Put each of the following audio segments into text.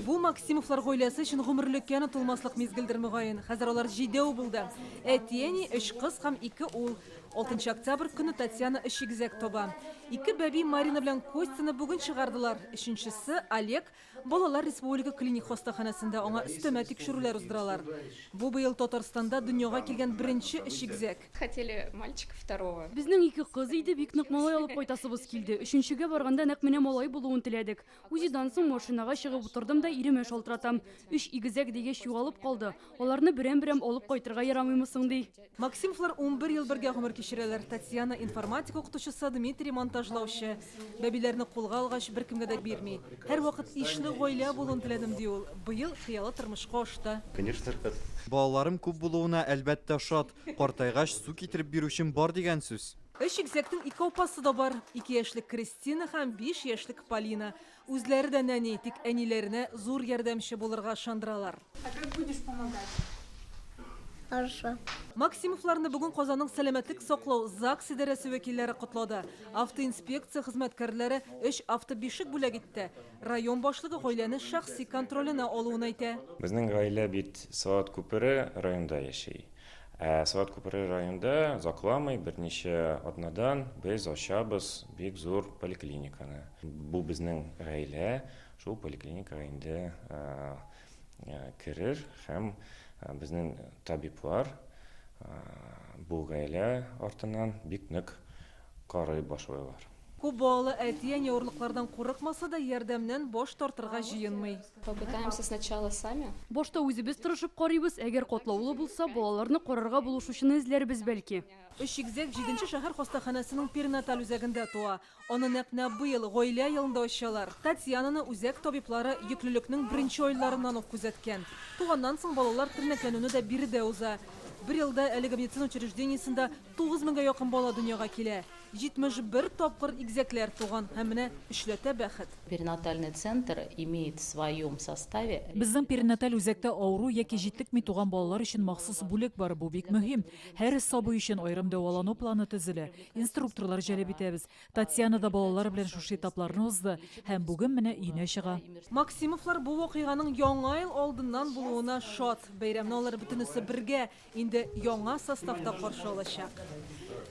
Бу Максимовлар гойласы үшін ғұмырлікке ұнытылмаслық мезгілдер мұғайын. Хәзір олар жидеу булды. Әтиені 3 қыз һәм 2 ул. 6 октябрь күні Татьяна ішігізек тоба. 2 бәби Марина белән Костяны бүгін шығардылар. 3-шісі Олег Балалар Республика клиник хостаханасында аңа өстәмә тикшерүләр уздыралар. Бу быел Татарстанда дөньяга килгән беренче ішігізек. Хотели мальчика второго. Безнең 2 кыз иде, бик нык малай алып кайтасыбыз килде. 3-шегә барганда нәкъ менә малай булуын теләдек. Үзидан соң машинага чыгып утырдым да иреме шалтыратам. 3 игезәк дигәч югалып калды. Аларны берәм-берәм алып кайтырга ярамыймы соң ди. Максимовлар 11 ел бергә гомер кичерәләр. Татьяна информатика укытучысы, Дмитрий монтажлаучы. Бәбиләрне кулга алгач беркемгә дә бирми. Һәр вакыт ишле гаилә булуын теләдем ди ул. Быел хыялы тормышка ашты. Конечно, Балаларым күп булуына әлбәттә шат. Картайгач су китереп бирүчем бар дигән сүз. 3 игезәктең 2 апасы да бар. 2 яшьлек Кристина һәм 5 яшьлек Полина. Үзләре дә нәни, тик әниләренә зур ярдәмче булырга ышандыралар. А как будешь помогать? Хорошо. Максимовларны бүген Казанның сәламәтлек саклау ЗАГС идарәсе вәкилләре котлады. Автоинспекция хезмәткәрләре 3 автобишек бүләк итте. Район башлыгы гаиләне шәхси контроленә алуын әйтә. Безнең гаилә бит Сават күпере районда яши. Сават күпере районда закламый берничә атнадан без ачабыз бик зур поликлиниканы. Бу безнең гаилә шул поликлиникага инде керер һәм безнең табиблар бу гаилә артыннан бик нык карый башлыйлар. Күп балалы әтиән яуырлыклардан курыкмаса да ярдәмнән баш тартырга җыенмый. Попытаемся сначала сами. Башта үзебез тырышып карыйбыз, әгәр катлаулы булса, балаларны карарга булышучыны эзләрбез бәлки. 3 игезәк 7-нче шәһәр хастаханасының перинаталь үзәгендә туа. Аны нәкъ быел гаилә елында ачалар. Татьянаны үзәк табиблары йөклелекнең беренче айларыннан ук күзәткән. Туганнан соң балалар тернәкләнүне дә биредә уза. Bir yılda әлеге медицина учреждениесендә 9000-га якын бала дөньяга килә. 71 тапкыр игезәкләр туган һәм менә эшләтә бәхет. Перинатальный центр имеет в своем составе. Безнең перинаталь үзәктә авыру яки җитлекми туган балалар өчен махсус бүлек бар. Бу бик мөһим. Һәр сабый өчен аерым дәвалану планы төзелә. Инструкторлар җәлеп итәбез. Татьяна да балалар белән шушы этапларны узды һәм бүген менә өенә чыга. Максимовлар бу вакыйганың яңа ел алдыннан булуына шат. Бәйрәмне алар бөтенесе бергә инде яңа составта каршы алачак.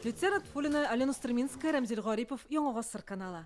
Люцерна Тфулина, Алена Стреминская, Рамзил Гарипов, Яңа Гасыр каналы.